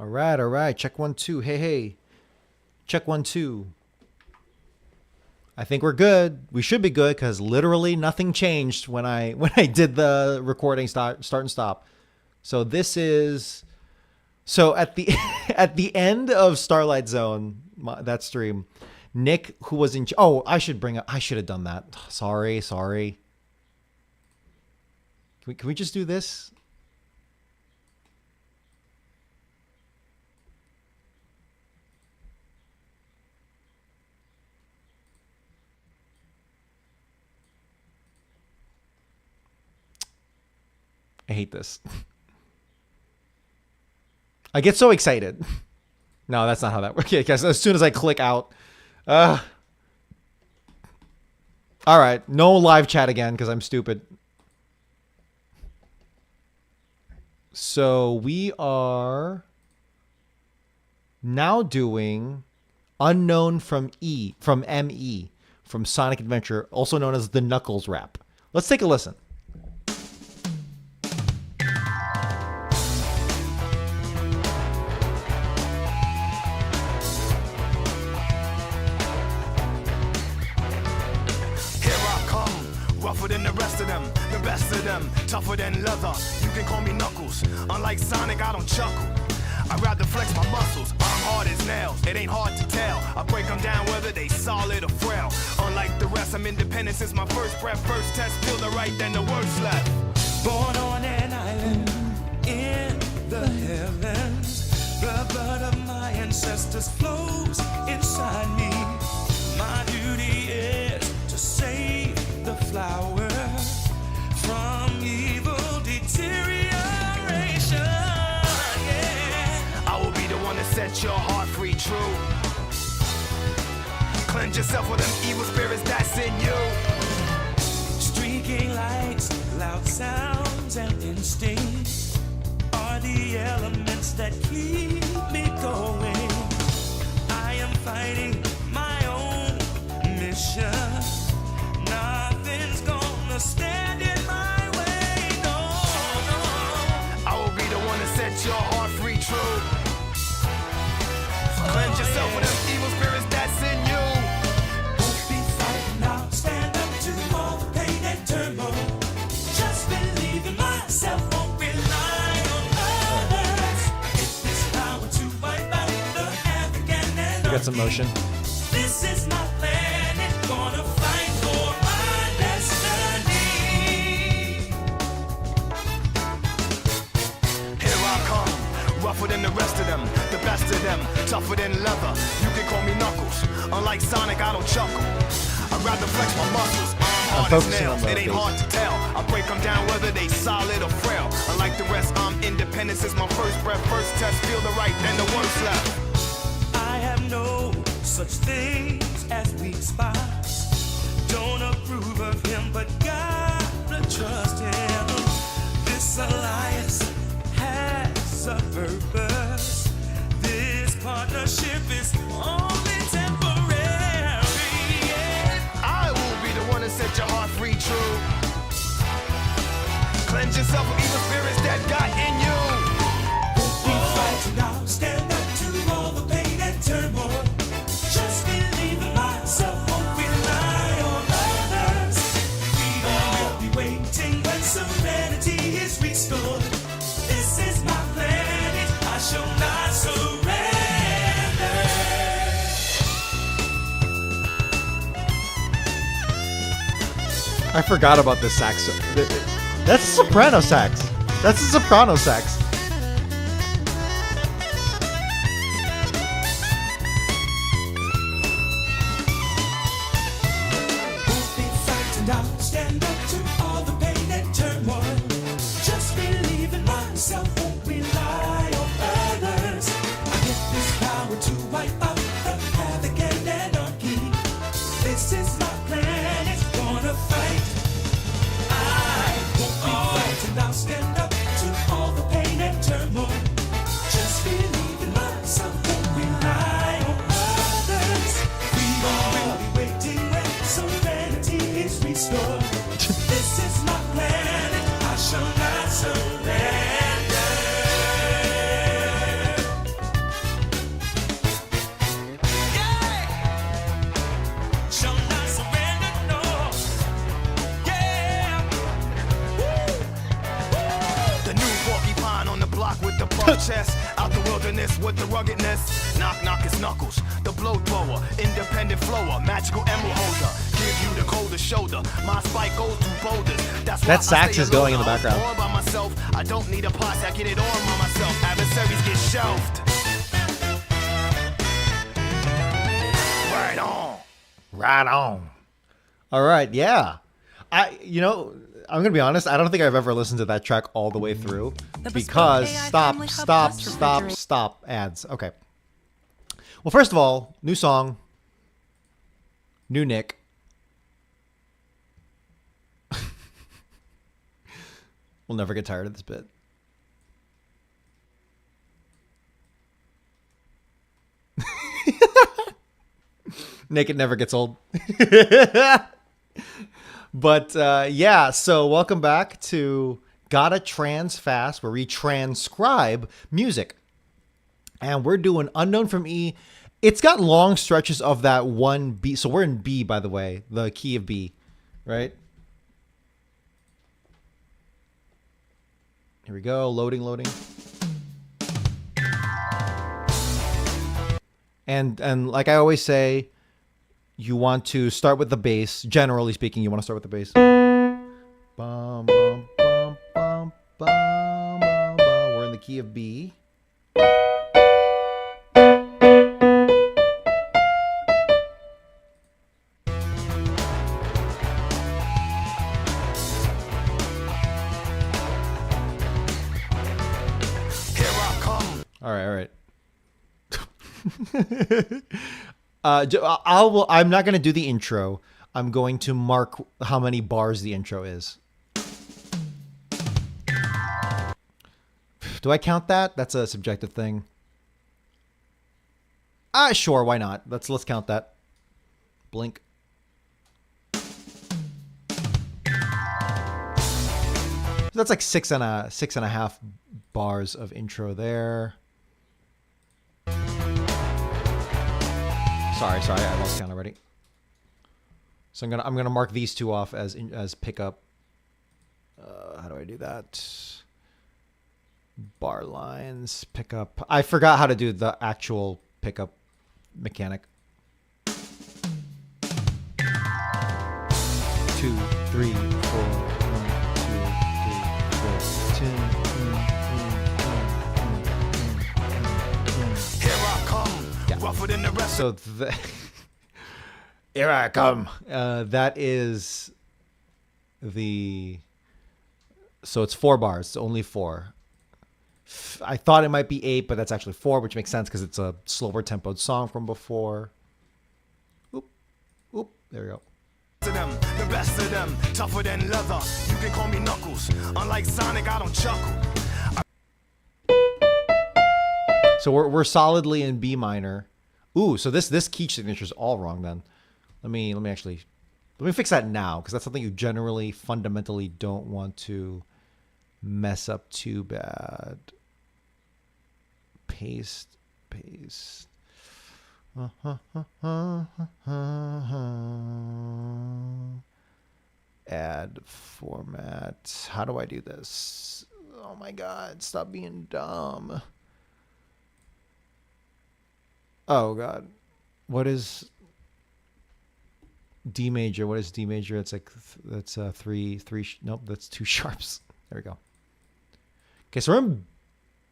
All right. Check 1 2. Hey. Check 1 2. I think we're good. We should be good because literally nothing changed when I did the recording start and stop. So this is at the at the end of Starlight Zone, that stream, Nick, who was in I should have done that. Sorry. Can we just do this? I hate this. I get so excited. No, that's not how that works. Okay, guys, as soon as I click out. All right, no live chat again because I'm stupid. So we are now doing Unknown from ME, from Sonic Adventure, also known as the Knuckles rap. Let's take a listen. Than the rest of them, the best of them, tougher than leather. You can call me Knuckles. Unlike Sonic, I don't chuckle. I'd rather flex my muscles. I'm hard as nails. It ain't hard to tell. I break them down whether they solid or frail. Unlike the rest, I'm independent since my first breath. First test, feel the right, then the worst left. Born on an island in the heavens. The blood of my ancestors flows inside me. My duty is to save the flower from evil deterioration. Yeah. I will be the one to set your heart free, true. Cleanse yourself with them evil spirits that's in you. Streaking lights, loud sounds, and instincts are the elements that keep me going. I am fighting my own mission. Nothing's gonna stand in my way, no. I will be the one to set your heart free, true. Cleanse yourself with them evil spirits that's in you. Won't be fighting now, stand up to all the pain and turmoil. Just believe in myself, won't rely on others. Get this power to wipe out the havoc and anarchy. You got some motion. This is my planet, gonna fight for my destiny. Here I come, rougher than the rest of them, the best of them, tougher than leather. You can call me Knuckles. Unlike Sonic, I don't chuckle. I'd rather flex my muscles. I'm hard as nails. It ain't hard to tell. I break them down whether they solid or frail. Unlike the rest, I'm independent since my first breath. First test, feel the right, then the worst left. I have no such things as weak spots. Don't approve of him, but gotta trust him. This alliance has a purpose. This partnership is only temporary. Yeah. I will be the one to set your heart free, true. Cleanse yourself from evil spirits that got in you. Won't be fighting now, stand up to all the pain and turmoil. Just believe in myself, won't rely on others. Freedom will be waiting when serenity is restored. This is my planet, I shall not surrender. I forgot about this sax. That's a soprano sax. That's a soprano sax. Stand up to all the pain and turmoil. Just believe in myself, won't rely on others. I get this power to wipe out the havoc and anarchy. This is my planet, gonna fight. I won't be fighting, I'll stand up to all the pain and turmoil. Just believe in myself, won't rely on others. We will be waiting when serenity is restored. This is my planet, I shall not surrender. chest, out the wilderness with the ruggedness. Knock, knock his knuckles, the blow thrower, independent flower, magical emerald holder. Give you the coldest shoulder. My spike goes to boulders. That's why That sax is going in the background. All by myself. I don't need a posse, I get it all by myself. Adversaries get shelved. Right on. Right on. All right, yeah. I'm gonna be honest. I don't think I've ever listened to that track all the way through because stop ads. Okay. Well, first of all, new song, new Nick. We'll never get tired of this bit. Nick, it never gets old. But yeah, so welcome back to Gotta Trans Fast, where we transcribe music. And we're doing Unknown from E. It's got long stretches of that one B. So we're in B, by the way, the key of B, right? Here we go, loading. And like I always say, you want to start with the bass. Generally speaking, you want to start with the bass. Bum, bum, bum, bum, bum, bum, bum. We're in the key of B. All right. I'm not going to do the intro. I'm going to mark how many bars the intro is. Do I count that? That's a subjective thing. Sure, why not? Let's count that. Blink. So that's like six and a half bars of intro there. Sorry, I lost count already. So I'm gonna mark these two off as pickup. How do I do that? Bar lines, pickup. I forgot how to do the actual pickup mechanic. 2, 3, 4, 1, 2, 3, 4, 10. Rougher than the rest. So here I come. That is so it's 4 bars. It's only 4. I thought it might be 8, but that's actually 4, which makes sense because it's a slower tempoed song from before. Oop, there we go. To them, the best of them, tougher than leather. You can call me Knuckles. Unlike Sonic, I don't chuckle. So we're solidly in B minor. Ooh, so this key signature is all wrong then. Let me fix that now because that's something you generally fundamentally don't want to mess up too bad. Paste. Add format. How do I do this? Oh my God, stop being dumb. Oh God, what is D major? What is D major? It's like that's three. Nope, that's 2 sharps. There we go. Okay, so we're in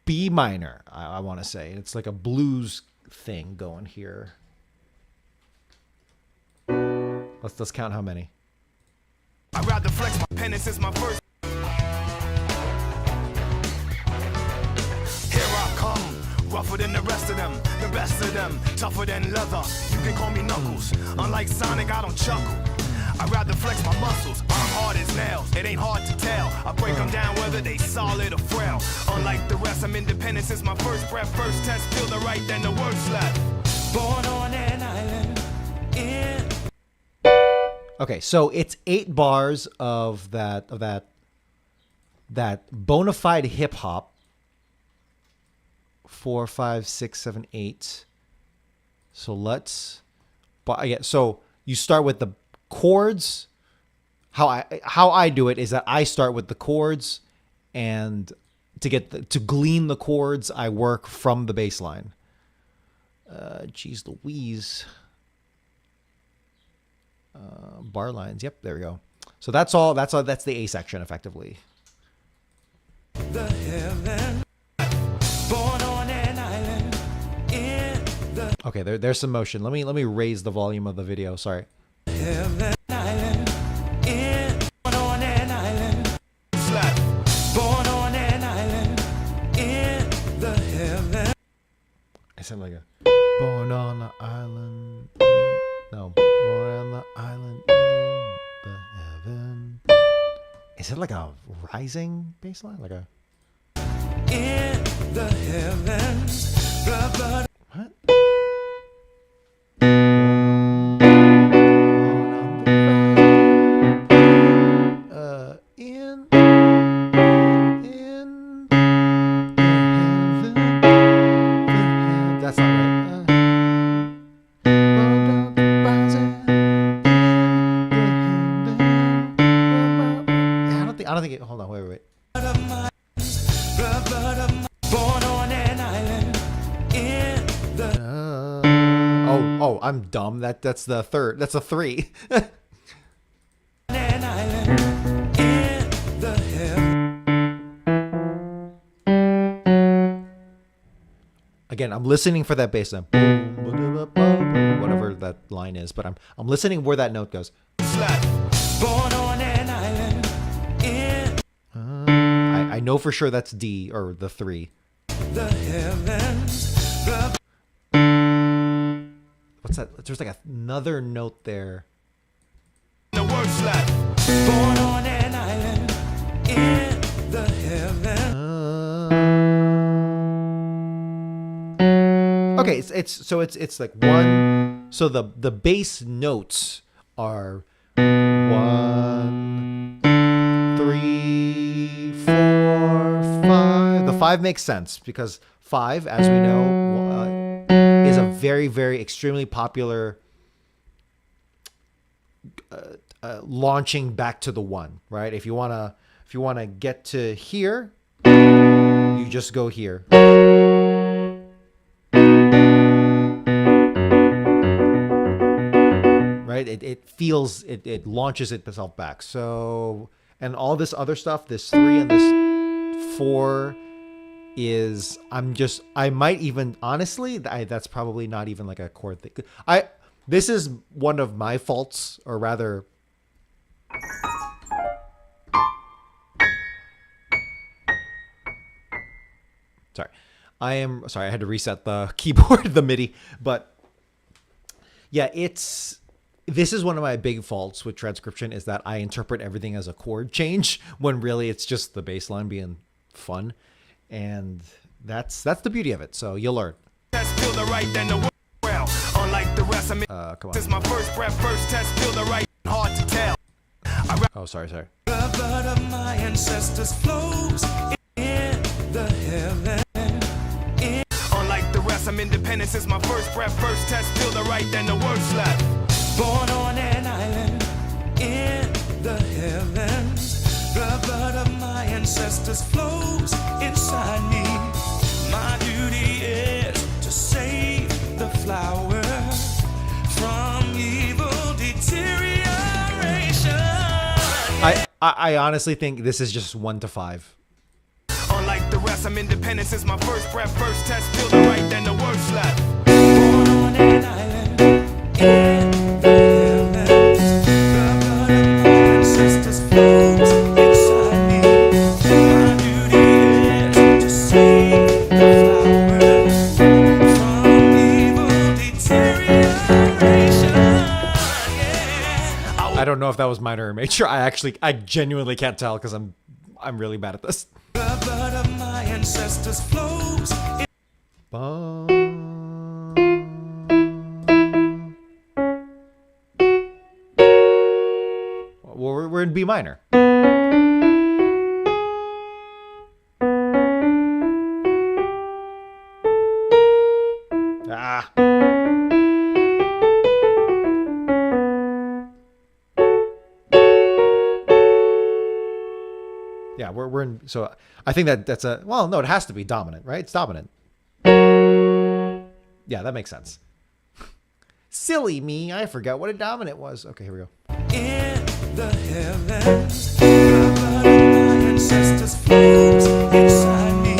B minor. I want to say it's like a blues thing going here. Let's count how many. I'd rather flex my penance since my first. Here I come. Rougher than the rest of them, the best of them, tougher than leather. You can call me Knuckles. Unlike Sonic, I don't chuckle. I'd rather flex my muscles. I'm hard as nails. It ain't hard to tell. I break them down whether they solid or frail. Unlike the rest, I'm independent since my first breath. First test, feel the right, then the worst left. Born on an island in. Okay, so it's 8 bars of that bona fide hip hop. 4, 5, 6, 7, 8. So so you start with the chords. How I do it is that I start with the chords and to glean the chords I work from the bass line. Geez Louise. Bar lines. Yep, there we go. So that's all. That's the A section effectively. The heaven, born on an island in the Okay, there's some motion. Let me raise the volume of the video. Sorry. heaven island born on an island. Slap. Born on an island in the heaven. I sound like a born on the island. No, born on the island in the heaven. Is it like a rising bass line? Like a In the heavens, the blood. what? In the heaven. That's not right. I don't think it. Hold on, wait. Born on an island in the Oh, I'm dumb. That's the third. That's a 3. an island in the heaven. Again, I'm listening for that bass line. Whatever that line is, but I'm listening where that note goes. Slap. Born on an island in I know for sure that's D or the 3. the heavens. The What's that? There's like another note there. word slap. Born on an island in the heaven. Okay, it's like 1. So the bass notes are 1, 3, 4, 5. The 5 makes sense because 5, as we know, is a very, very extremely popular launching back to the 1. Right? If you wanna get to here, you just go here. Right? It launches itself back. So, and all this other stuff, this 3 and this 4 is, I might even, honestly, that's probably not even like a chord thing. This is one of my faults, or rather, sorry. I had to reset the keyboard, the MIDI, but yeah, this is one of my big faults with transcription, is that I interpret everything as a chord change when really it's just the bass line being fun. And that's the beauty of it. So you'll learn. Test feel the right, then the well. Unlike the rest, Come this is on. my first breath, first test feel the right. Hard to tell. Oh, sorry. The blood of my ancestors flows in the heaven. Unlike the rest, I'm independent since my first breath, first test feel the right, then the word slap. Born on an island in the heavens. The blood of my ancestors flows inside me. My duty is to save the flower from evil deterioration. I honestly think this is just 1 to 5. Unlike the rest, I'm independent since my first breath, first test feel the right, then the word slap. Born on an island in the heavens. The blood of my ancestors flows inside me. My duty is to save the flower from evil deterioration. Yeah. I don't know if that was minor or major. I genuinely can't tell because I'm really bad at this. The blood of my ancestors flows. We're in B minor. Ah. Yeah. yeah, we're in. So I think that's a, well, no, it has to be dominant, right? It's dominant. Yeah, that makes sense. Silly me, I forgot what a dominant was. Okay, here we go. In the heavens, the blood of my ancestors flows inside me.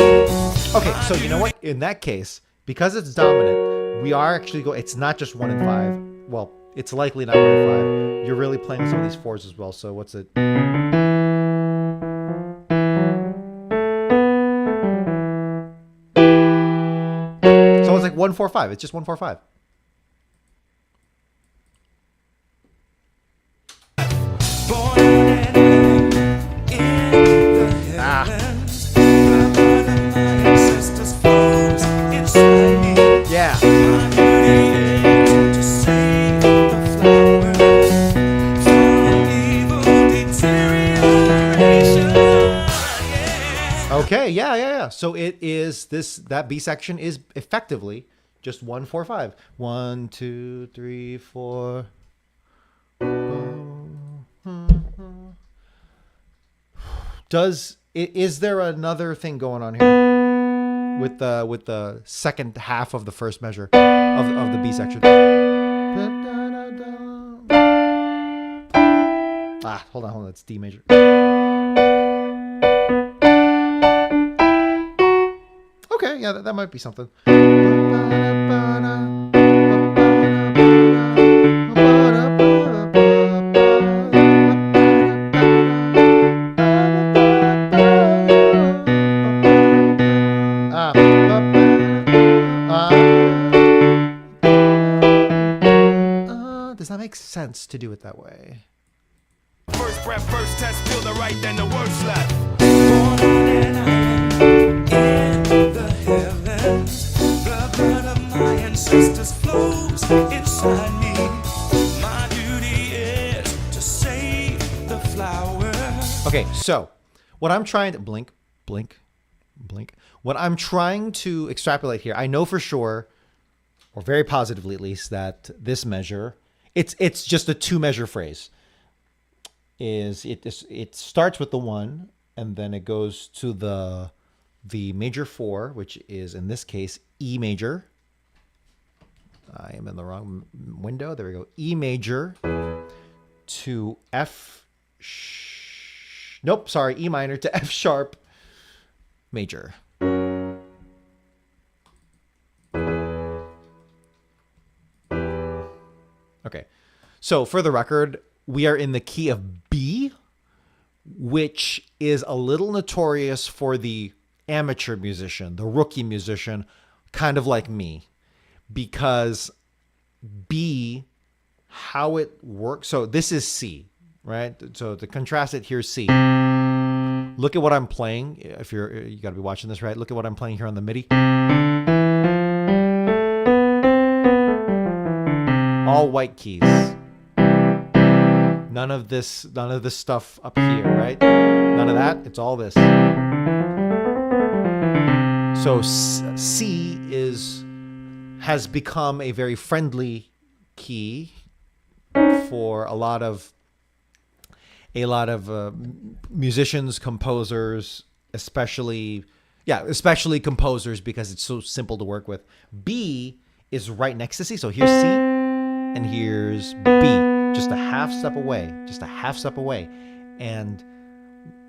Okay, so you know what? In that case, because it's dominant, we are actually going. It's not just 1 and 5. Well, it's likely not 1 and 5. You're really playing some of these 4s as well. So what's it? So it's like 1 4 5. It's just 1 4 5. Yeah. Okay, yeah. So it is that B section is effectively just 1 4 5. 1 2 3 4. Is there another thing going on here with the second half of the first measure of the B section? Hold on, it's D major. Okay, yeah, that might be something. Does that make sense to do it that way? First breath, first test, feel the right, then the worst left. Born on an island in the heavens, the blood of my ancestors flows inside me. My duty is to save the flowers. Okay, so what I'm trying to blink. What I'm trying to extrapolate here, I know for sure, or very positively at least, that this measure, it's just a 2-measure phrase. It starts with the 1 and then it goes to the major 4, which is in this case E major. I am in the wrong window. There we go. E major to F. Nope, sorry, E minor to F sharp major. Okay, so for the record, we are in the key of B, which is a little notorious for the amateur musician, the rookie musician, kind of like me, because B, how it works. So this is C, right? So to contrast it, here's C. Look at what I'm playing. If you got to be watching this, right? Look at what I'm playing here on the MIDI. All white keys. None of this stuff up here, right? None of that. It's all this. So C has become a very friendly key for a lot of musicians, composers, especially composers, because it's so simple to work with. B is right next to C. So here's C and here's B. Just a half step away. And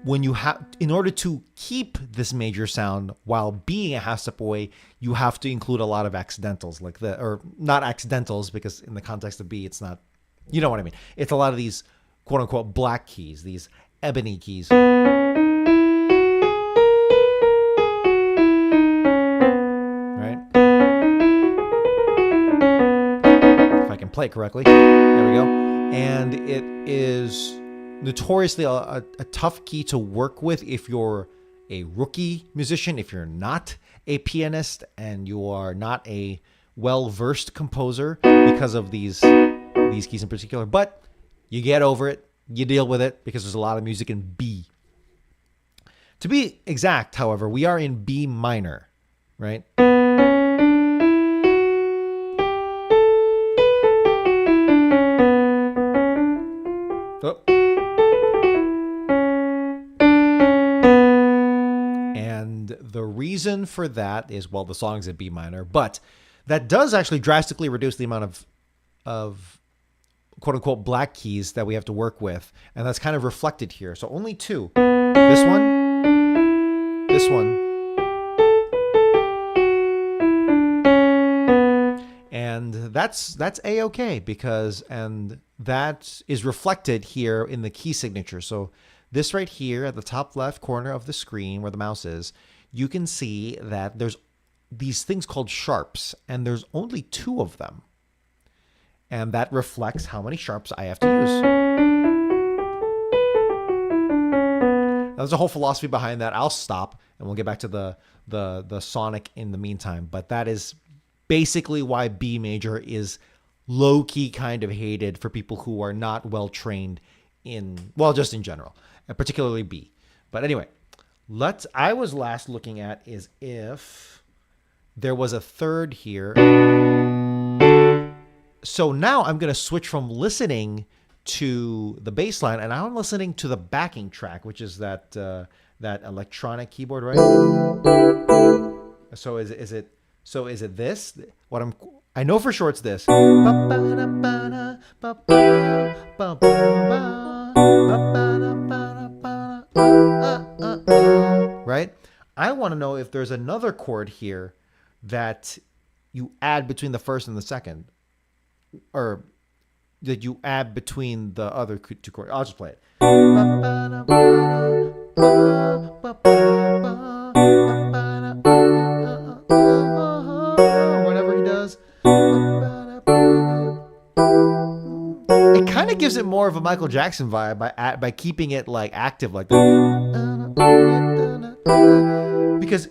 when you in order to keep this major sound while being a half step away, you have to include a lot of accidentals or not accidentals, because in the context of B, it's not, you know what I mean? It's a lot of these quote unquote black keys, these ebony keys. Right? If I can play it correctly. There we go. And it is notoriously a tough key to work with if you're a rookie musician, if you're not a pianist and you are not a well-versed composer, because of these keys in particular. But you get over it, you deal with it, because there's a lot of music in B. To be exact, however, we are in B minor, right? Oh. And the reason for that is, well, the song's in B minor, but that does actually drastically reduce the amount of quote unquote black keys that we have to work with. And that's kind of reflected here. So only two. This one. And that's A-okay because, and that is reflected here in the key signature. So this right here at the top left corner of the screen where the mouse is, you can see that there's these things called sharps, and there's only two of them. And that reflects how many sharps I have to use. Now, there's a whole philosophy behind that. I'll stop and we'll get back to the sonic in the meantime. But that is basically why B major is low-key kind of hated for people who are not well-trained in, well, just in general, and particularly B. But anyway, I was last looking at is if there was a third here. So now I'm going to switch from listening to the bass line, and now I'm listening to the backing track, which is that electronic keyboard, right? So is it this? I know for sure it's this. Right? I want to know if there's another chord here that you add between the first and the second, or that you add between the other two chords. I'll just play it. Whatever he does. It kind of gives it more of a Michael Jackson vibe by keeping it like active like that. Because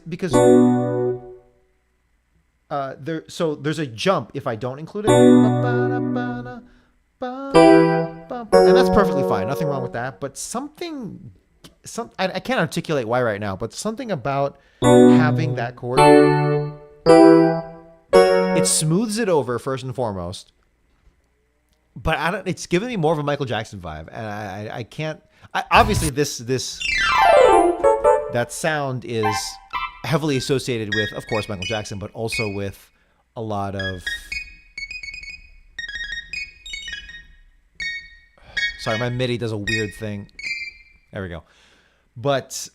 there's a jump if I don't include it. And that's perfectly fine. Nothing wrong with that. But I can't articulate why right now, but something about having that chord, it smooths it over first and foremost. But it's giving me more of a Michael Jackson vibe. And I can't, obviously that sound is heavily associated with, of course, Michael Jackson, but also with a lot of... Sorry, my MIDI does a weird thing. There we go. But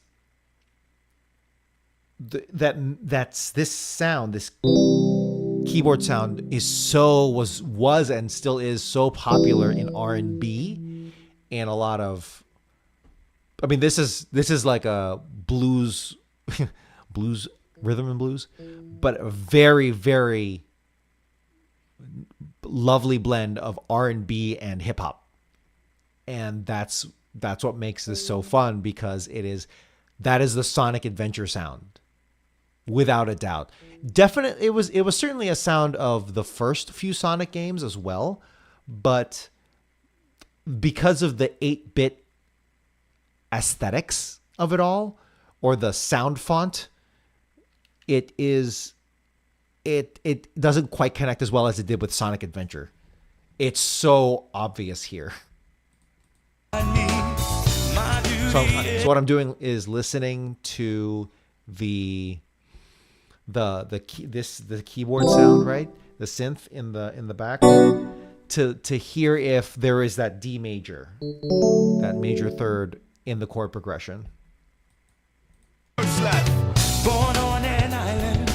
this sound, this keyboard sound was and still is so popular in R&B and a lot of... I mean, this is like a blues... blues, rhythm and blues, but a very, very lovely blend of R&B and hip hop. And that's what makes this so fun, because that is the Sonic Adventure sound, without a doubt. Definitely, it was certainly a sound of the first few Sonic games as well, but because of the 8-bit aesthetics of it all, or the sound font, it doesn't quite connect as well as it did with Sonic Adventure. It's so obvious here. So what I'm doing is listening to the keyboard sound, right? The synth in the back, to hear if there is that D major, that major third in the chord progression. Born on an island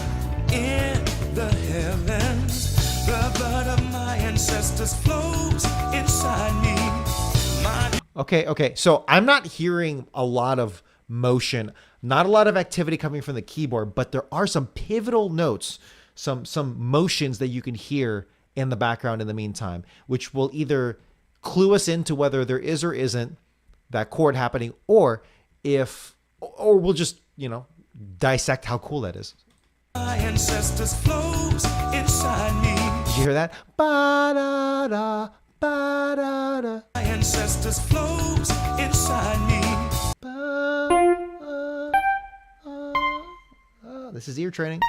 in the heavens, the blood of my ancestors flows inside me. Okay. So I'm not hearing a lot of motion, not a lot of activity coming from the keyboard, but there are some pivotal notes, some motions that you can hear in the background in the meantime, which will either clue us into whether there is or isn't that chord happening, or we'll just, dissect how cool that is. My ancestors flows inside me. Did you hear that? Ba-da-da, ba-da-da. My ancestors flows inside me. This is ear training.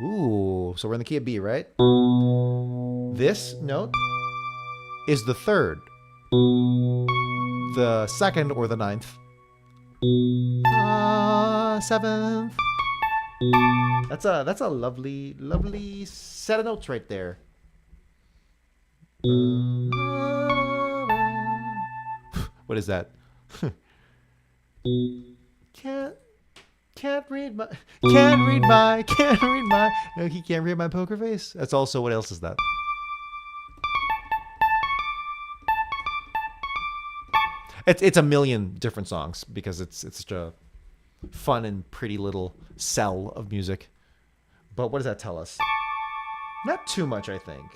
Ooh, so we're in the key of B, right? This note is the third, the second or the ninth, seventh. That's a lovely set of notes right there. What is that? Can't read my. No, he can't read my poker face. That's also, what else is that? It's a million different songs because it's such a fun and pretty little cell of music. But what does that tell us? Not too much, I think.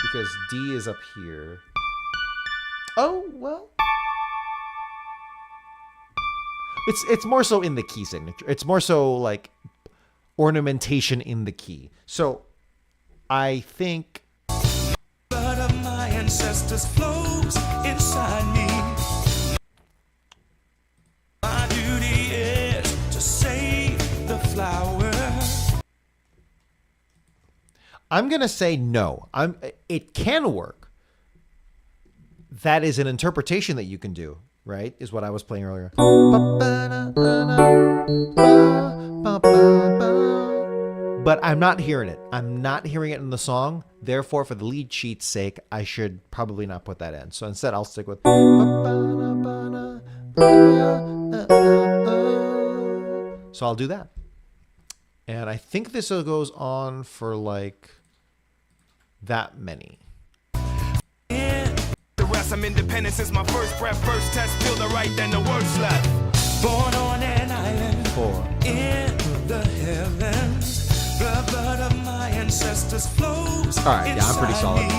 Because D is up here. Oh, well. It's more so in the key signature. It's more so like ornamentation in the key. So I think Blood of my ancestors flows inside me. My duty is to save the flower. I'm going to say no. It can work. That is an interpretation that you can do, right? Is what I was playing earlier. But I'm not hearing it. I'm not hearing it in the song. Therefore, for the lead sheet's sake, I should probably not put that in. So instead, I'll stick with. So I'll do that. And I think this goes on for like that many. The rest, I'm independent since my first breath. First test, feel the right, then the worst left. Born on an island. 4. In the heavens. The blood of my ancestors flows. All right, yeah, I'm pretty solid. Me.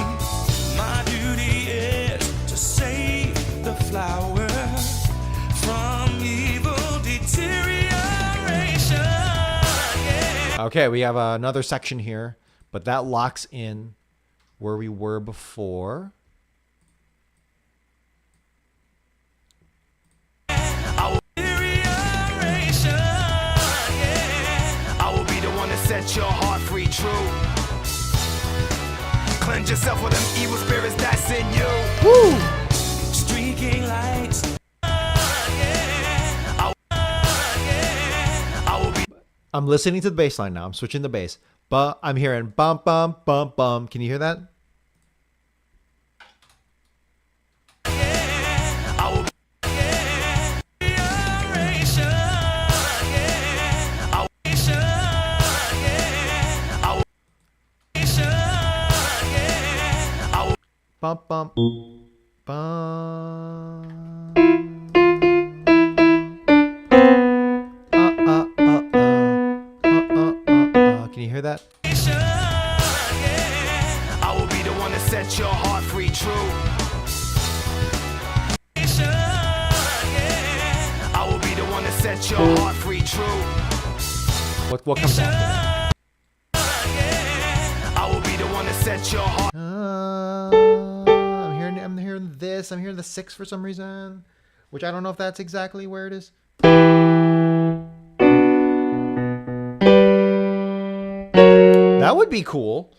My duty is to save the flower from evil deterioration. Yeah. Okay, we have another section here, but that locks in where we were before. Set your heart free, true. Cleanse yourself with them evil spirits that's in you. Woo! Streaking lights. I'm listening to the bass line now. I'm switching the bass. But I'm hearing bum, bum, bum, bum. Can you hear that? Bum, bum, bum. Can you hear that? I will be the one to set your heart free, true. I will be the one to set your heart free, true. What comes after? I will be the one to set your heart. I'm hearing this. I'm hearing the 6 for some reason, which I don't know if that's exactly where it is. That would be cool.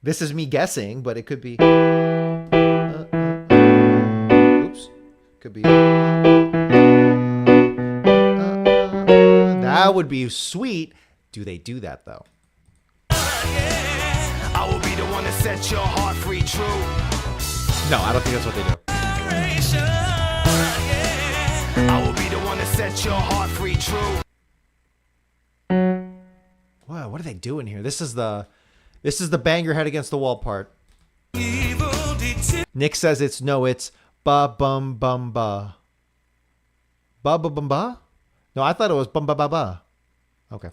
This is me guessing, but it could be. Oops. Could be. That would be sweet. Do they do that though? I will be the one to set your heart free, true. No, I don't think that's what they do. I will be the one to set your heart free, true. Wow, what are they doing here? This is the bang your head against the wall part. Nick says it's ba bum bum ba. Ba ba bum ba? No, I thought it was bum ba ba ba. Okay.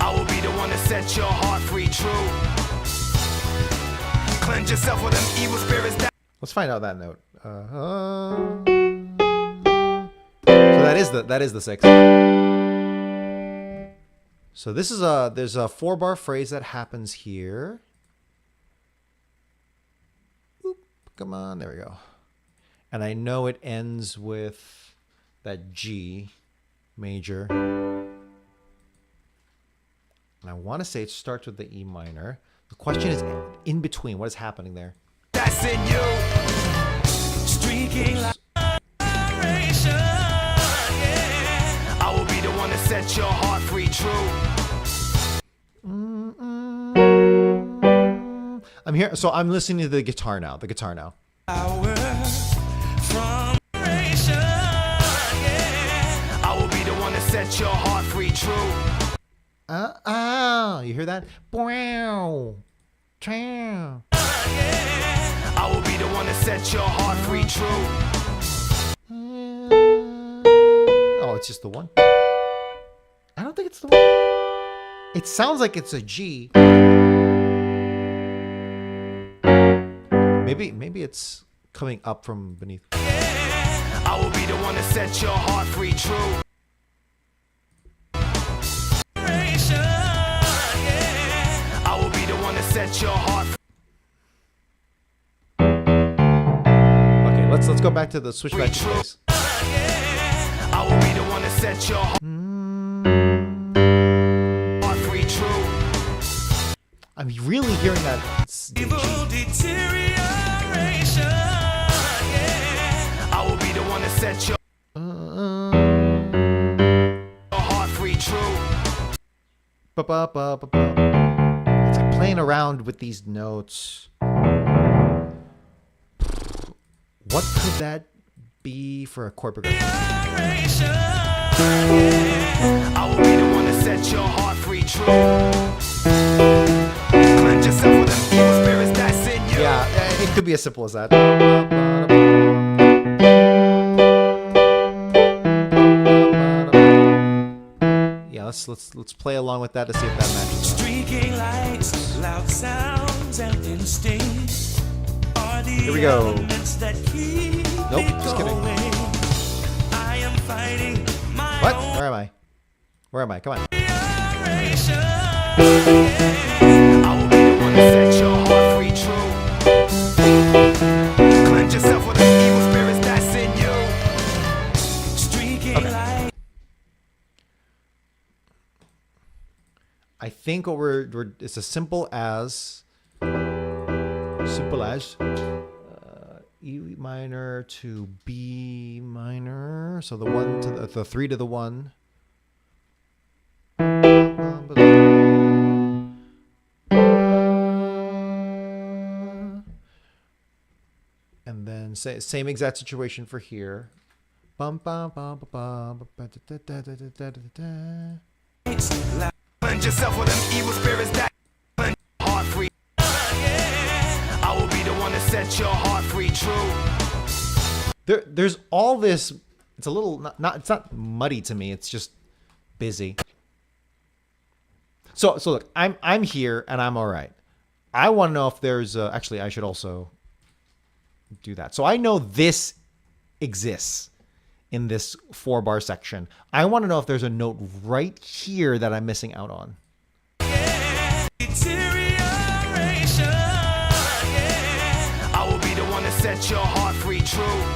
I will be the one to set your heart free, true. Cleanse yourself with them evil spirits that. Let's find out that note. So that is the 6. So this is there's a 4-bar phrase that happens here. Oop, come on, there we go. And I know it ends with that G major. And I want to say it starts with the E minor. The question is in between. What is happening there? That's in you. Streaking like I will be the one to set your heart free true. I'm here, so I'm listening to the guitar now. The guitar now. I will be the one to set your heart free true. You hear that? Wow. Trow. I will be the one to set your heart free true. Oh, it's just the one. I don't think it's the one. It sounds like it's a G. Maybe it's coming up from beneath. I will be the one to set your heart free true. I will be the one to set your heart free. Okay, let's go back to the switch back to bass. I will be the one to set your heart free true. I'm really hearing that. Evil deterioration. I will be the one to set your heart free true. It's like playing around with these notes. What could that be for a chord progression? I will be the one to set your heart free true. Cleanse yourself with them evil spirits that's in you. Yeah, it could be as simple as that. Yeah, let's play along with that to see if that matches. Streaking lights, loud sounds, and instincts are the Here we go. elements that keep Nope, it just kidding. going. I am fighting my What? own Where am I? Where am I? Come on. creation. I will be the one to set your heart free true. Cleanse yourself with the evil spirits that's in you. Streaking lights. I think what it's as simple as E minor to B minor. So the one to the three to the one. And then same exact situation for here. Bum, bum, bum, bum, bum, da, da, da, da, da, da. Cleanse yourself with them evil spirits that cleanse your heart free. I will be the one to set your heart free true. There's all this. It's a little it's not muddy to me. It's just busy. So look, I'm here and I'm all right. I want to know if there's actually I should also do that. So I know this exists in this 4-bar section. I want to know if there's a note right here that I'm missing out on. Deterioration. I will be the one to set your heart free true.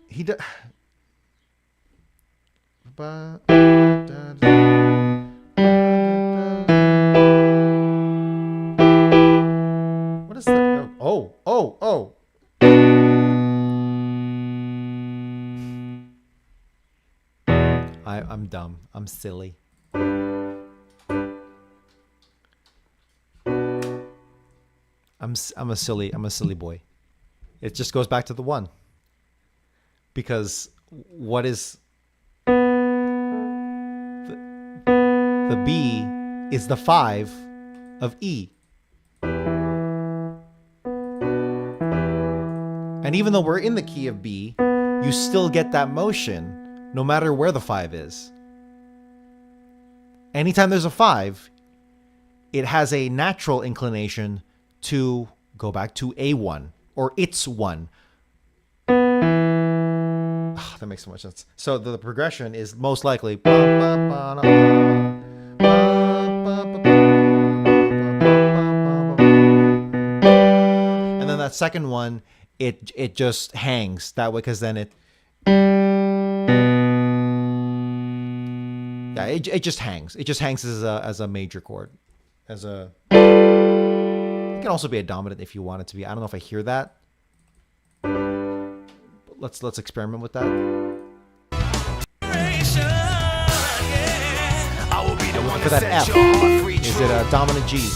He does. What is that? Oh. I'm dumb. I'm silly. I'm a silly boy. It just goes back to the one. Because what is the B is the 5 of E. And even though we're in the key of B, you still get that motion no matter where the 5 is. Anytime there's a 5, it has a natural inclination to go back to A1 or it's 1. That makes so much sense. So the progression is most likely. that second one, it just hangs that way, because then it just hangs. It just hangs as a major chord, it can also be a dominant if you want it to be. I don't know if I hear that. But let's experiment with that. For that F, is it a dominant G?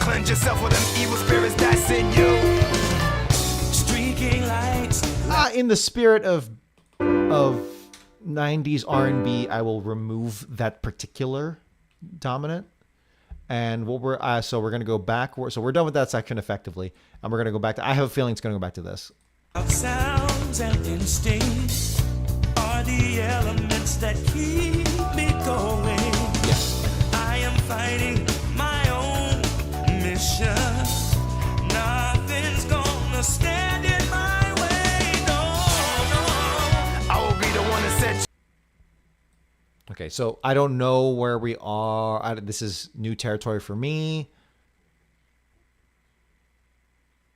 Cleanse yourself with them evil spirits that's in you. Streaking lights. In the spirit of 90s R&B, I will remove that particular dominant. And what we're so we're gonna go back. So we're done with that section effectively, and we're gonna go back to. I have a feeling it's gonna go back to this. Sounds and instincts are the elements that keep me going. Yes. I am fighting my own mission. Nothing's gonna stand in my way. No, no. I will be the one that set. Okay, so I don't know where we are. This is new territory for me.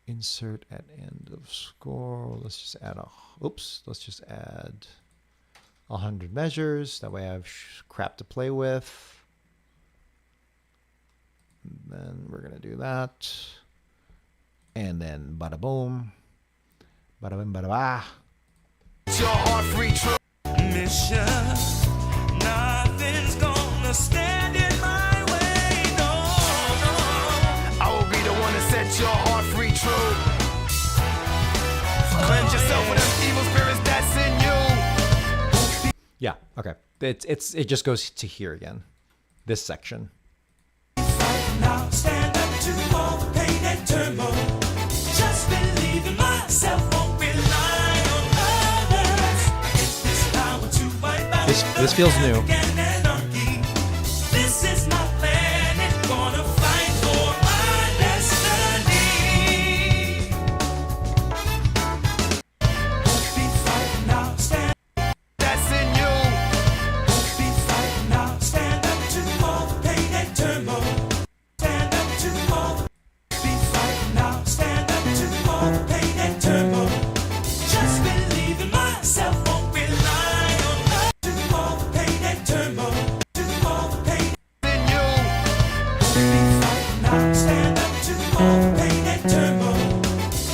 Insert at end of score. Let's just add let's just add 100 measures. That way I have crap to play with. And then we're gonna do that. And then bada boom. Bada bim bada ba. Your heart free true. Mission. Nothing's gonna stand in my way. No, no. I will be the one that set your heart free true. Cleanse yourself with them evil spirits that's in you. Yeah, okay. It just goes to here again. This section. Now stand up to all the pain and turmoil. Just believe in myself, won't rely on others. It's this power to wipe out This feels new. anarchy. This is my planet, gonna fight for my destiny. Won't be fighting now, stand. That's in you. Won't be fighting now, stand up to all the pain and turmoil. Stand up to all the be fighting now, stand up to all the pain and turmoil. Just believe in myself, won't rely on others. To all the pain and turmoil. To all the pain In you. be fighting now, stand up to all the pain and turmoil.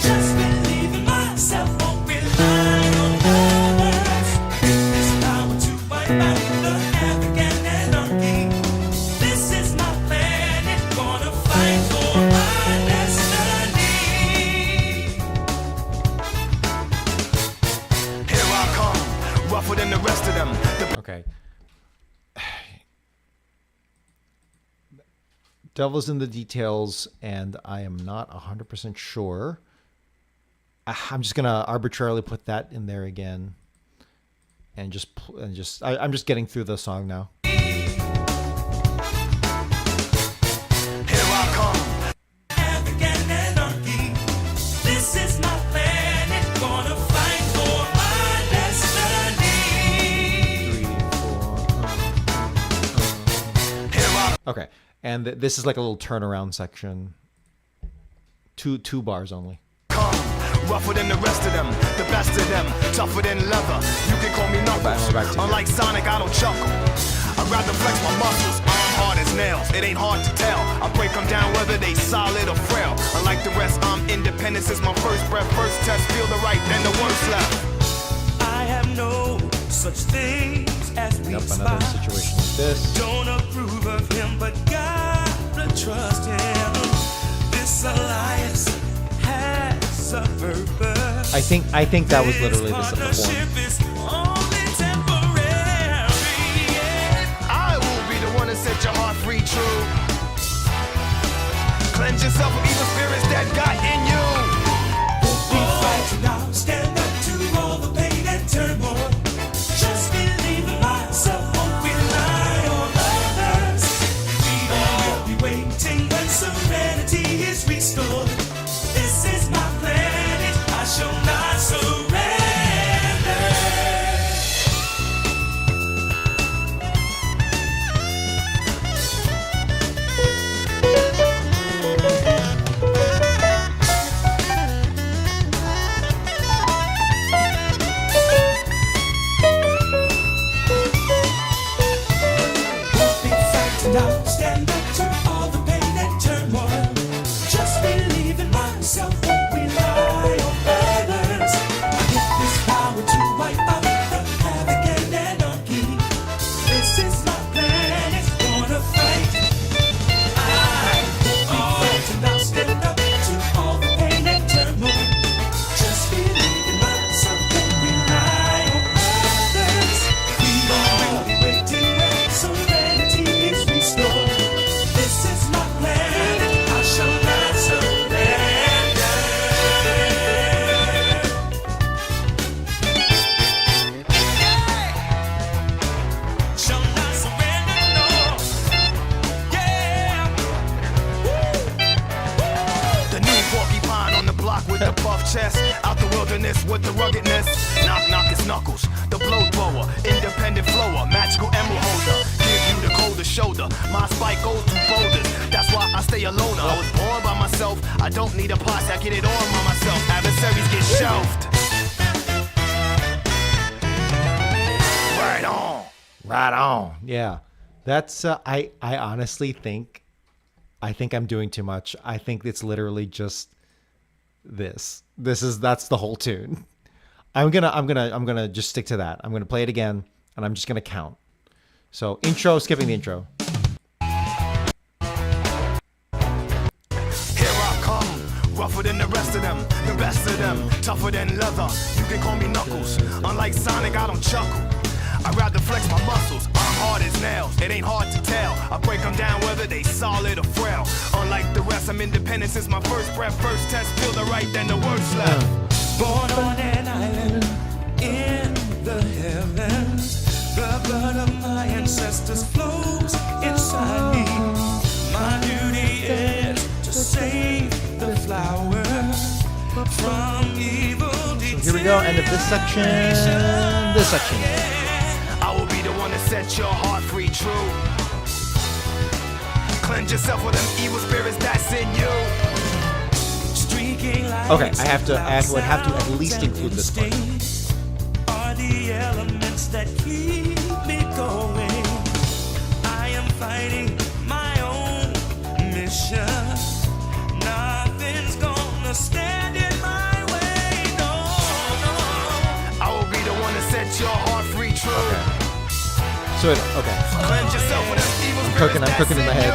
Just believe in myself, won't rely on others. This power to wipe out the havoc and anarchy. This is my planet, gonna fight for my destiny. Here I come, rougher than the rest of them. Okay. Devil's in the details, and I am not 100% sure. I'm just gonna arbitrarily put that in there again, and I'm just getting through the song now. Here I come. Havoc and anarchy. This is my planet, gonna fight for my destiny. 3, 4. Here I Okay, and this is like a little turnaround section. Two bars only. come, rougher than the rest of them, the best of them, tougher than leather. You can call me Knuckles. back to Unlike Sonic, I don't chuckle. I'd rather flex my muscles, I'm hard as nails. It ain't hard to tell. I break them down whether they solid or frail. Unlike the rest, I'm independent since my first breath. First test, feel the right, then the worst left. I have no such things as weak Yep, another spots. situation like this. Don't approve of him, but gotta trust him. This alliance has a purpose. I think that was literally the performance. partnership is only temporary. Yeah. I will be the one that set your heart free true. Cleanse yourself from evil spirits that got in you. Be fighting now, stand up to all the pain and turmoil. Just believe in myself, won't rely on others. Freedom will be waiting when serenity is restored. This is my planet, I shall not surrender. with the buff chest, out the wilderness with the ruggedness. Knock, knock, it's Knuckles, the blow thrower, independent flower, magical emerald holder. Give you the colder shoulder, my spike goes through boulders. That's why I stay alone. I was born by myself. I don't need a posse, I get it on by myself. Adversaries get shelved. Right on. Right on. Yeah. That's I honestly think I'm doing too much. I think it's literally just this. That's the whole tune. I'm gonna just stick to that. I'm gonna play it again and I'm just gonna count. So intro, skipping the intro. Rougher than the rest of them, the best of them, tougher than leather. You can call me Knuckles. Unlike Sonic, I don't chuckle. I'd rather flex my muscles. I'm hard as nails. It ain't hard to tell. I break them down whether they solid or frail. Unlike the rest, I'm independent since my first breath. First test, feel the right, then the worst left. Born on an island in the heavens. The blood of my ancestors flows inside me. My duty is to save the flower from evil. So here we go, end of this section. This section. I will be the one to set your heart free, true. Cleanse yourself with them evil spirits that's in you. Okay, I would have to at least include this part. Are the elements that keep me going. I am fighting my own mission. Nothing's gonna stand in my way. No, no. I will be the one to set your heart free, true. Okay. So okay. Cleanse yourself with them evil spirits I'm cooking in my head.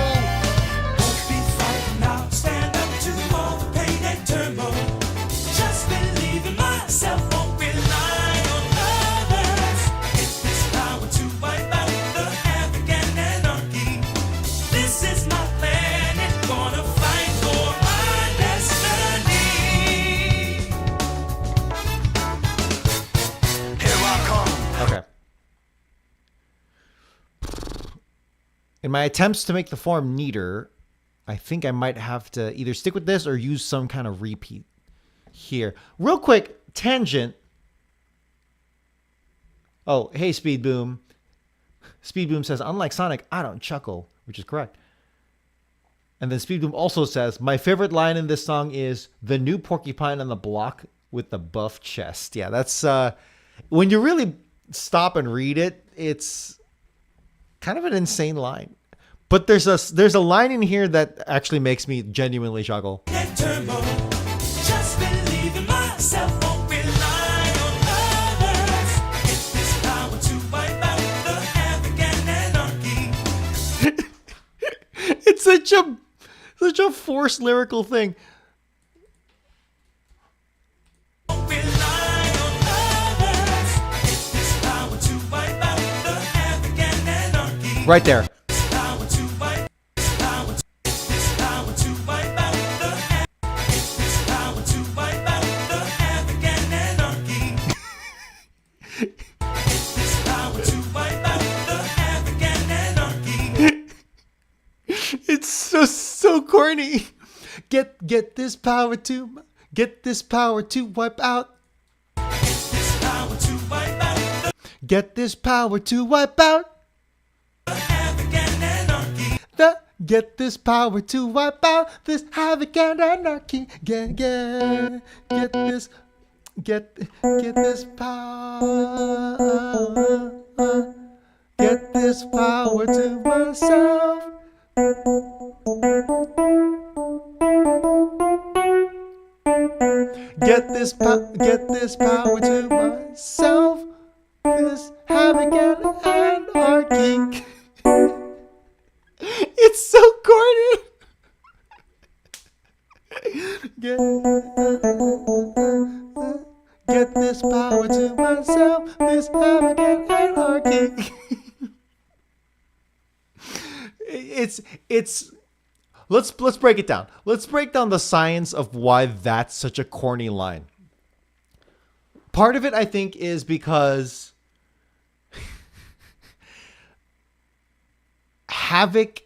In my attempts to make the form neater, I think I might have to either stick with this or use some kind of repeat here. Real quick, tangent. Oh, hey, Speed Boom. Speed Boom says, unlike Sonic, I don't chuckle, which is correct. And then Speed Boom also says, my favorite line in this song is, the new porcupine on the block with the buff chest. Yeah, that's, when you really stop and read it, it's kind of an insane line. But there's a line in here that actually makes me genuinely chuckle. Just believe in myself, won't rely on others. Get this power to wipe out the havoc and anarchy. It's such a forced lyrical thing. Won't rely on others. Get this power to wipe out the havoc and anarchy. Right there. It's so corny. Get this power to wipe out. Get this power to wipe out. Get this power to wipe out this havoc and anarchy. Get this power. Get this power to myself. Get this power to myself. This havoc and anarchy. It's so corny. Get this power to myself. This havoc and anarchy. It's let's break it down. Let's break down the science of why that's such a corny line. Part of it, I think, is because havoc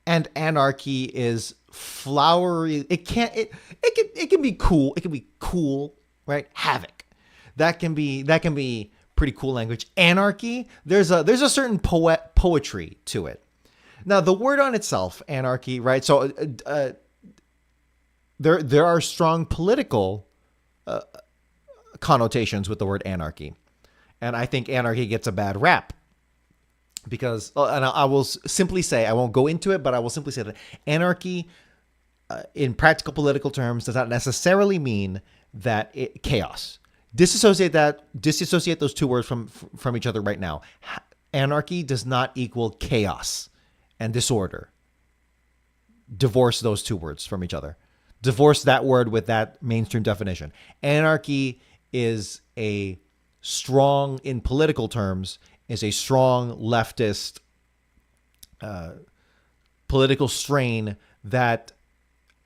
and anarchy is flowery. It can be cool. It can be cool, right? Havoc. That can be pretty cool language. Anarchy. There's a certain poetry to it. Now the word on itself, anarchy, right? So there are strong political connotations with the word anarchy, and I think anarchy gets a bad rap because, and I will simply say, I won't go into it, but I will simply say that anarchy, in practical political terms, does not necessarily mean that chaos. Disassociate those two words from each other right now. Anarchy does not equal chaos and disorder. Divorce those two words from each other. Divorce that word with that mainstream definition. Anarchy is a strong, in political terms, is a strong leftist political strain that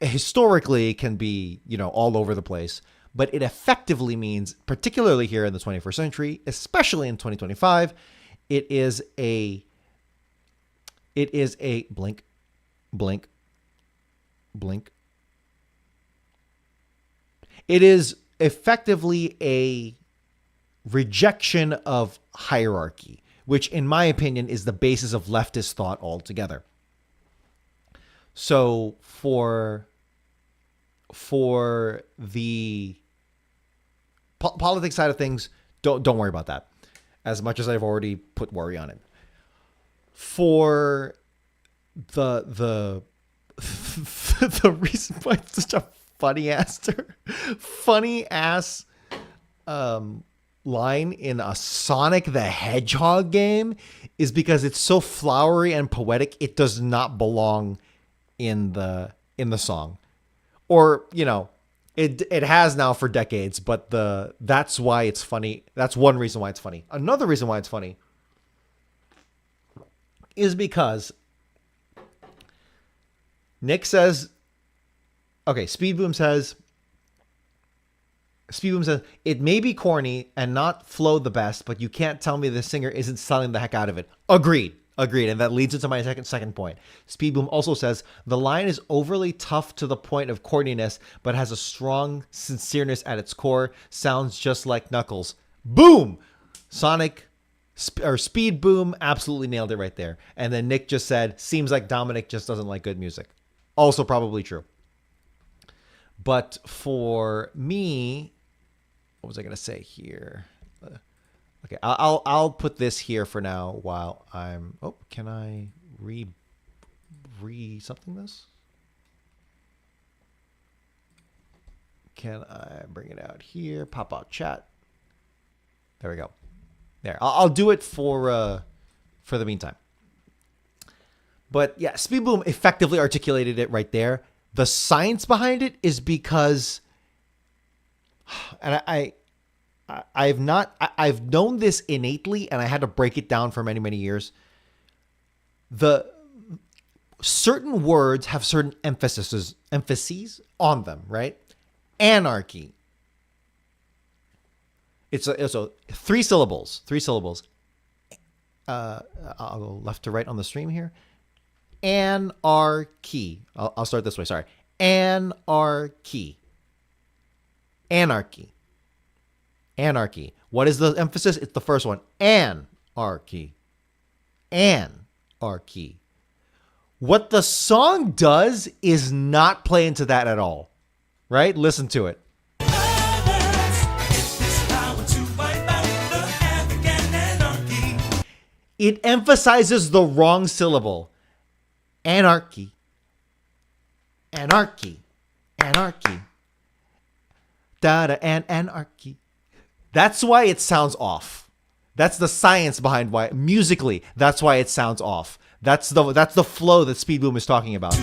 historically can be, all over the place. But it effectively means, particularly here in the 21st century, especially in 2025, it is a blink. It is effectively a rejection of hierarchy, which in my opinion is the basis of leftist thought altogether. So for the politics side of things, don't worry about that, as much as I've already put worry on it. For the reason why it's such a funny ass line in a Sonic the Hedgehog game is because it's so flowery and poetic. It does not belong in the song, or it has now for decades. But that's why it's funny. That's one reason why it's funny. Another reason why it's funny is because Nick says, okay, Speed Boom says, it may be corny and not flow the best, but you can't tell me the singer isn't selling the heck out of it. Agreed. And that leads into my second point. Speed Boom also says, the line is overly tough to the point of corniness, but has a strong sincereness at its core. Sounds just like Knuckles. Boom! Speed Boom absolutely nailed it right there. And then Nick just said, seems like Dominic just doesn't like good music. Also probably true. But for me, what was I going to say here? Okay, I'll put this here for now while I'm... Oh, can I re something this? Can I bring it out here? Pop out chat. There we go. There. I'll do it for the meantime. But yeah, Speed Boom effectively articulated it right there. The science behind it is because, and I've known this innately, and I had to break it down for many, many years. The certain words have certain emphases on them, right? Anarchy. It's a three syllables. I'll go left to right on the stream here. Anarchy. I'll start this way. Sorry. Anarchy. What is the emphasis? It's the first one. Anarchy. What the song does is not play into that at all. Right? Listen to it. It emphasizes the wrong syllable. Anarchy. Dada and anarchy. That's why it sounds off. That's the science behind why musically. That's why it sounds off. That's the flow that Speed Boom is talking about.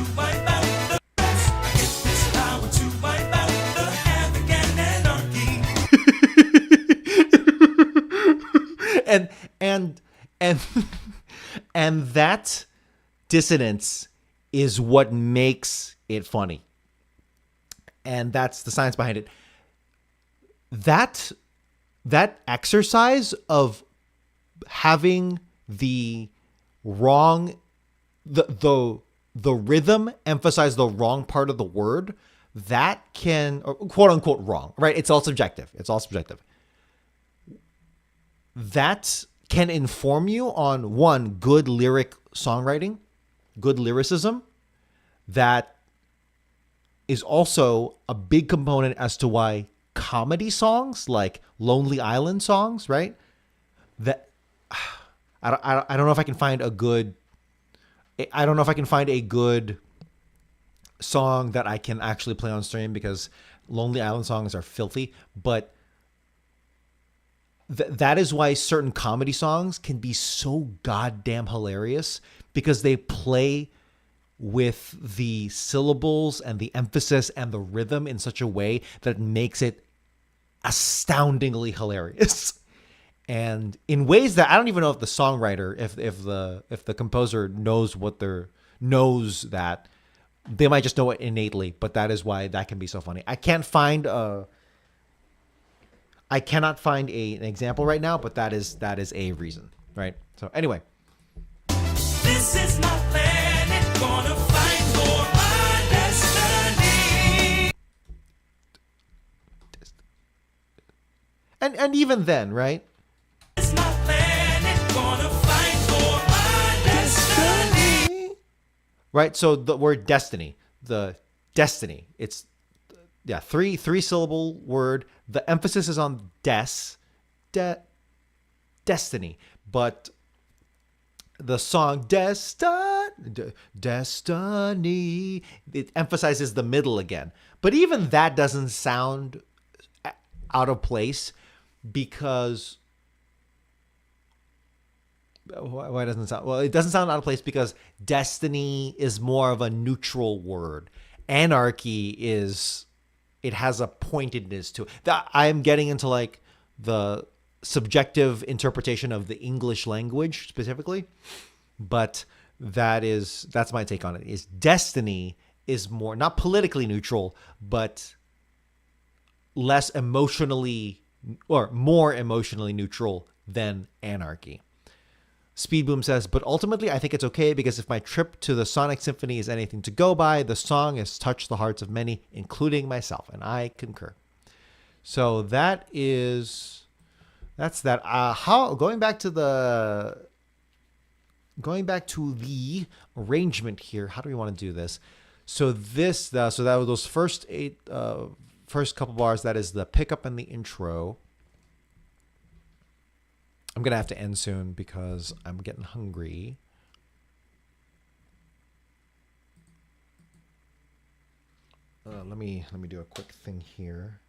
and that dissonance is what makes it funny. And that's the science behind it. That exercise of having the wrong, the the rhythm emphasize the wrong part of the word, that can, or quote unquote wrong, right? It's all subjective. It's all subjective. That can inform you on one, good lyric songwriting, good lyricism. That is also a big component as to why comedy songs like Lonely Island songs, right? That I don't know if I can find a good song that I can actually play on stream, because Lonely Island songs are filthy, but that is why certain comedy songs can be so goddamn hilarious, because they play with the syllables and the emphasis and the rhythm in such a way that makes it astoundingly hilarious. And in ways that I don't even know if the songwriter, if the composer knows that, they might just know it innately, but that is why that can be so funny. I cannot find an example right now, but that is a reason, right? So anyway, This is my planet, gonna fight for my destiny. and even then, right? This is my planet, gonna fight for my destiny. Right? So the word destiny, it's three syllable word. The emphasis is on destiny, but the song Destiny, it emphasizes the middle again. But even that doesn't sound out of place, because why doesn't it sound? Well, it doesn't sound out of place because destiny is more of a neutral word. Anarchy it has a pointedness to it. I'm getting into like the subjective interpretation of the English language specifically, but that's my take on it. Is destiny is more not politically neutral, but less emotionally or more emotionally neutral than anarchy. Speedboom says, but ultimately I think it's okay, because if my trip to the Sonic Symphony is anything to go by, the song has touched the hearts of many, including myself, and I concur. So that's that. Going back to the arrangement here. How do we want to do this? So that was those first couple bars. That is the pickup and the intro. I'm gonna have to end soon because I'm getting hungry. Let me do a quick thing here.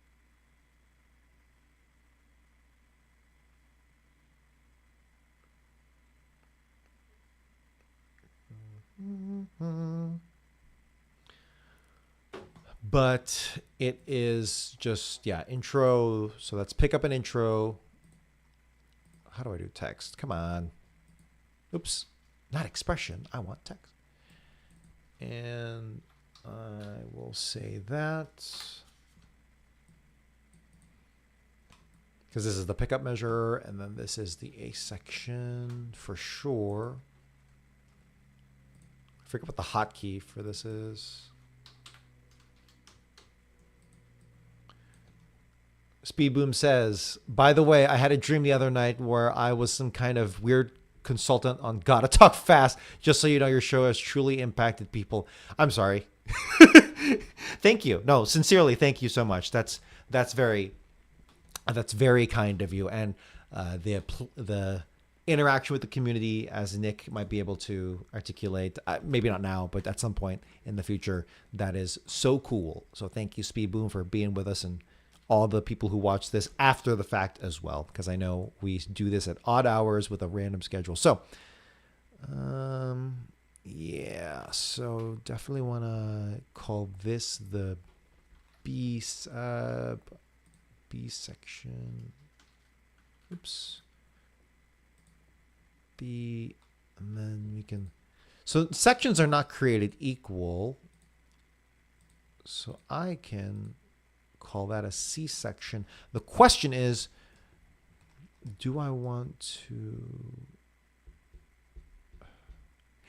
But it is just intro. So let's pick up an intro. How do I do text? Come on. Oops. Not expression. I want text. And I will say that because this is the pickup measure, and then this is the A section for sure. I forget what the hotkey for this is. Speedboom says, by the way, I had a dream the other night where I was some kind of weird consultant on Gotta Talk Fast. Just so you know, your show has truly impacted people. I'm sorry. Thank you. No, sincerely, thank you so much. That's very kind of you. And the interaction with the community, as Nick might be able to articulate, maybe not now, but at some point in the future, that is so cool. So thank you, Speedboom, for being with us, and all the people who watch this after the fact as well, because I know we do this at odd hours with a random schedule. So, so definitely want to call this the B section. Oops. B, and then we can. So sections are not created equal. So I can call that a C section. The question is, do I want to...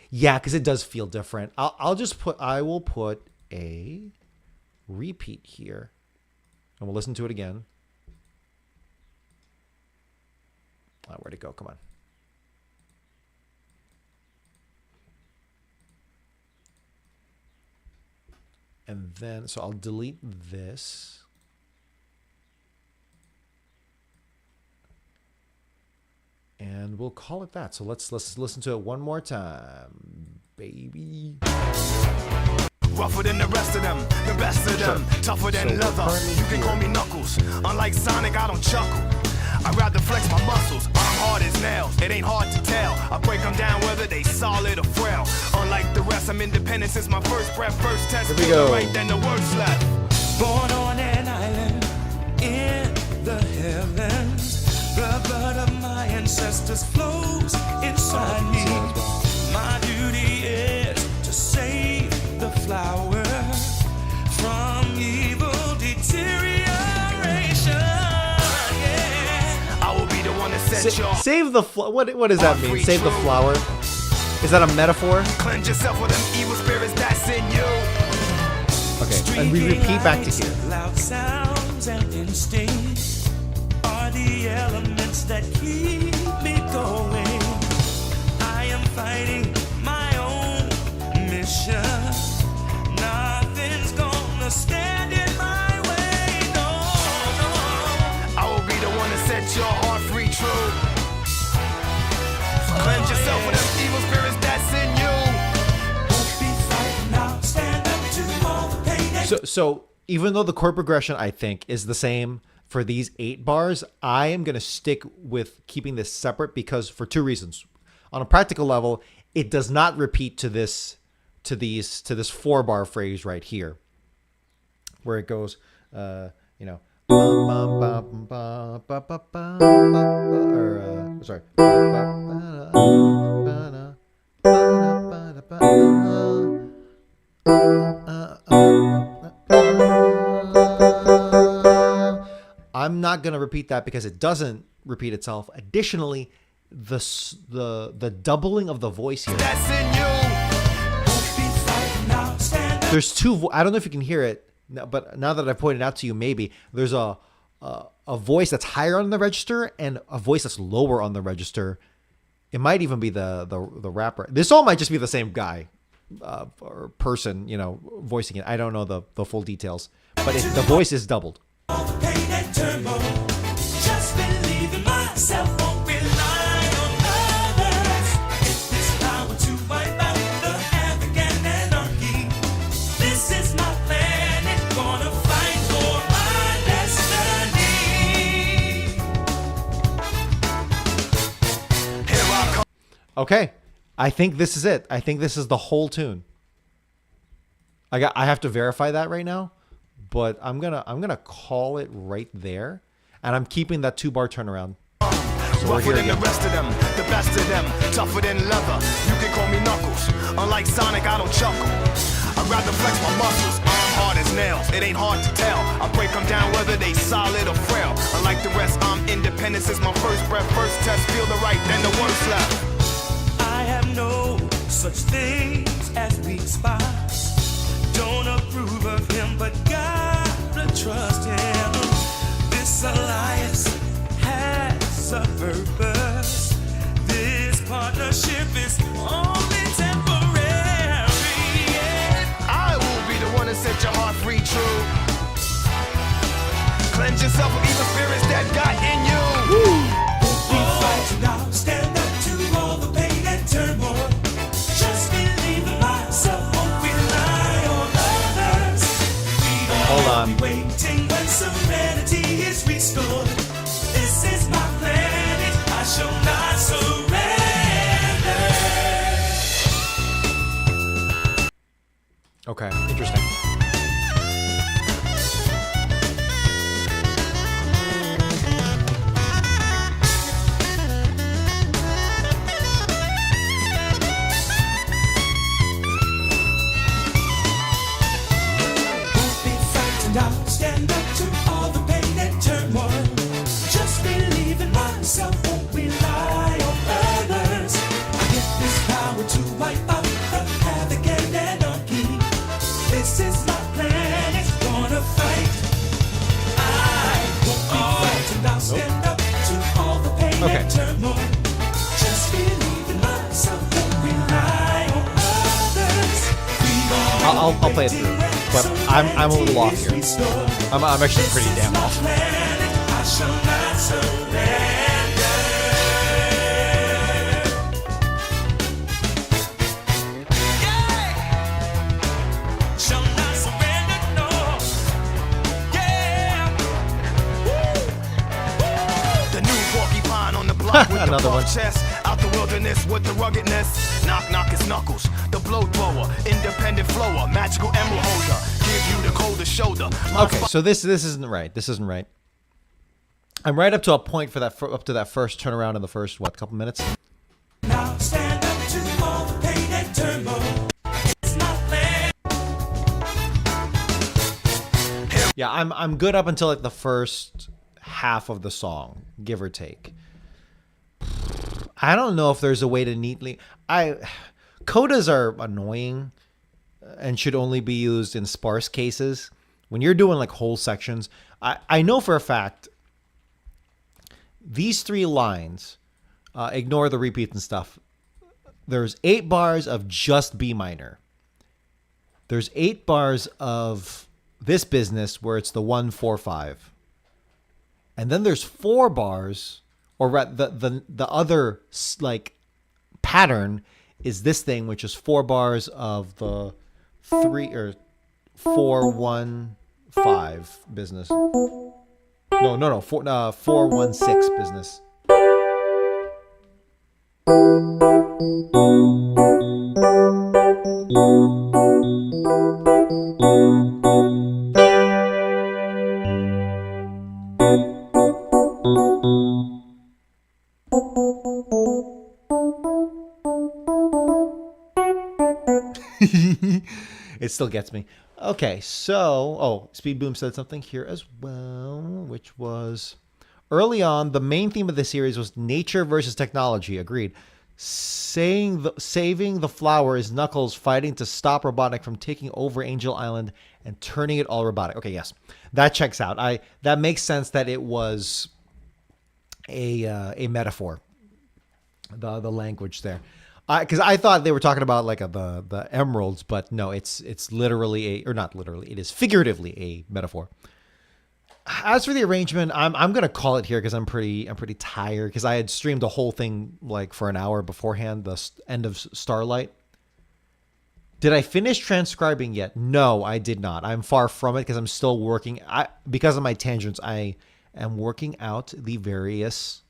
Yeah, because it does feel different. I will put a repeat here, and we'll listen to it again. Where'd it go? Come on. And then, so I'll delete this. And we'll call it that. So let's listen to it one more time, baby. Rougher than the rest of them, the best of them, tougher than leather. You can call me Knuckles. Unlike Sonic, I don't chuckle. I'd rather flex my muscles. I'm hard as nails. It ain't hard to tell. I break them down whether they solid or frail. Unlike the rest, I'm independent since my first breath. First test, here we go. Right then the worst left. Born on an island in the heavens. The blood of my ancestors flows inside me. My duty is to save the flower from evil deterioration. Yeah. I will be the one to set your Save the flower. What does that mean? Save the flower? Is that a metaphor? cleanse yourself with them evil spirits that's in you. Okay, and we repeat back to here. Loud sounds and instincts are the elements that keep me going. I am fighting my own mission. Nothing's gonna stand in my way. No, no. I will be the one to set your heart free true. Cleanse yourself with them evil spirits that's in you. Don't be frightened, I'll stand up to all the pain and So even though the chord progression, I think, is the same for these 8 bars, I am going to stick with keeping this separate because for 2 reasons. On a practical level, it does not repeat to this 4-bar phrase right here, where it goes, you know, sorry. I'm not going to repeat that because it doesn't repeat itself. Additionally, the doubling of the voice here. That's in you. don't be frightened, I'll stand up. There's 2. I don't know if you can hear it, but now that I've pointed out to you, maybe there's a voice that's higher on the register and a voice that's lower on the register. It might even be the rapper. This all might just be the same guy or person, you know, voicing it. I don't know the full details, but the voice is doubled. All the pain and turmoil. Just believe in myself, won't rely on others. Get this power to wipe out the havoc and anarchy. This is my planet, gonna fight for my destiny. Here I come. Okay, I think this is it. I think this is the whole tune. I have to verify that right now, but I'm gonna call it right there, and I'm keeping that 2-bar turnaround. So we're Rougher here than the again. rest of them, the best of them, tougher than leather. You can call me Knuckles. Unlike Sonic, I don't chuckle. I'd rather flex my muscles. I'm hard as nails. It ain't hard to tell. I break them down whether they solid or frail. Unlike the rest, I'm independent since my first breath. First test, feel the right, then the worst left. I have no such things as weak spots. Don't approve of him, but gotta trust him. This alliance has a purpose. This partnership is only temporary. Yeah. I will be the one to set your heart free true. Cleanse yourself of evil spirits that got in you. Be frightened, I'll stand up to all the pain and turmoil. Just believe in myself, won't rely on others. We don't Hold on. be waiting when serenity is restored. This is my planet, I shall not surrender. Okay, interesting. Don't be frightened, I'll stand up to all the pain and turmoil. Just believe in myself, won't rely on others. I get this power to wipe out Okay. Just believe in myself, don't rely on others. I'll play it through, but I'm a little off here. I'm actually pretty damn off. I shall not surrender. Yeah. Shall not surrender, no. Yeah. The new porcupine on the block with the Another one. buff chest. Out the wilderness with the ruggedness. Knock, knock his knuckles. The blow thrower. Independent flower. Magical emerald holder. Give you the coldest shoulder. My Okay, so this isn't right. This isn't right. I'm right up to a point for that up to that first turnaround in the first couple minutes. Now stand up to all the pain and turmoil. It's not fair. Yeah, I'm good up until like the first half of the song, give or take. I don't know if there's a way to neatly. Codas are annoying and should only be used in sparse cases. When you're doing like whole sections, I know for a fact these 3 lines, ignore the repeats and stuff. There's 8 bars of just B minor. There's 8 bars of this business where it's the 1 4 5. And then there's 4 bars, or the other like pattern is this thing, which is 4 bars of the 3 or 4 1 5 business. No, 4 1 6 business. It still gets me. Okay, so Speed Boom said something here as well, which was early on. The main theme of the series was nature versus technology. Agreed. Saving the flower is Knuckles fighting to stop Robotnik from taking over Angel Island and turning it all robotic. Okay, yes, that checks out. That makes sense that it was a metaphor. The language there. Because I thought they were talking about like the emeralds, but no, it's literally not literally, it is figuratively a metaphor. As for the arrangement, I'm gonna call it here because I'm pretty tired because I had streamed the whole thing like for an hour beforehand, the end of Starlight. Did I finish transcribing yet? No, I did not. I'm far from it because I'm still working. Because of my tangents, I am working out the various,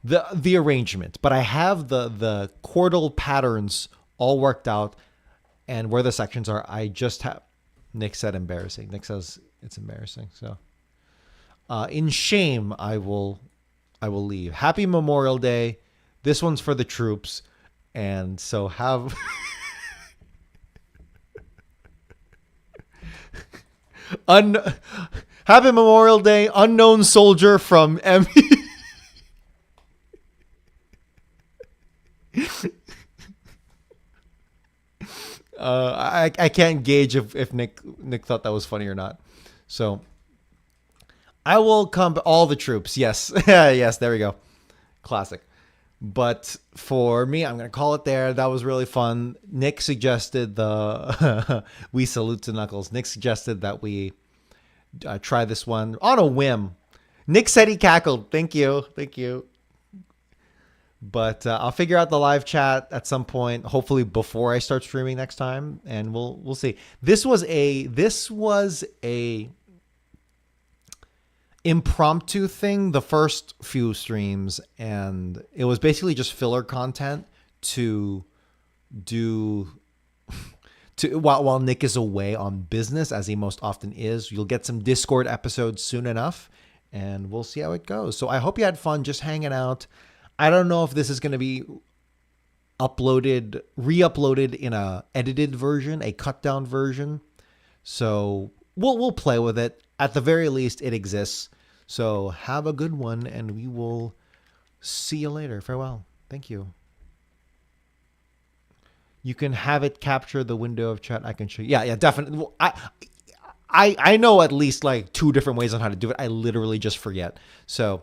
the arrangement, but I have the chordal patterns all worked out, and where the sections are, I just have. Nick said embarrassing. Nick says it's embarrassing. So, in shame, I will leave. Happy Memorial Day. This one's for the troops, and so have. Happy Memorial Day, unknown soldier from M. I can't gauge if Nick thought that was funny or not. So I will come all the troops. Yes. Yes, there we go. Classic. But for me, I'm going to call it there. That was really fun. Nick suggested we salute to Knuckles. Nick suggested that we try this one on a whim. Nick said he cackled. Thank you. But I'll figure out the live chat at some point, hopefully before I start streaming next time, and we'll see. This was a impromptu thing the first few streams, and it was basically just filler content to do while Nick is away on business, as he most often is. You'll get some Discord episodes soon enough, and we'll see how it goes. So I hope you had fun just hanging out. I don't know if this is going to be re-uploaded in a edited version, a cut down version. So we'll play with it. At the very least, it exists. So have a good one, and we will see you later. Farewell. Thank you. You can have it capture the window of chat. I can show you. Yeah, definitely. I know at least like 2 different ways on how to do it. I literally just forget. So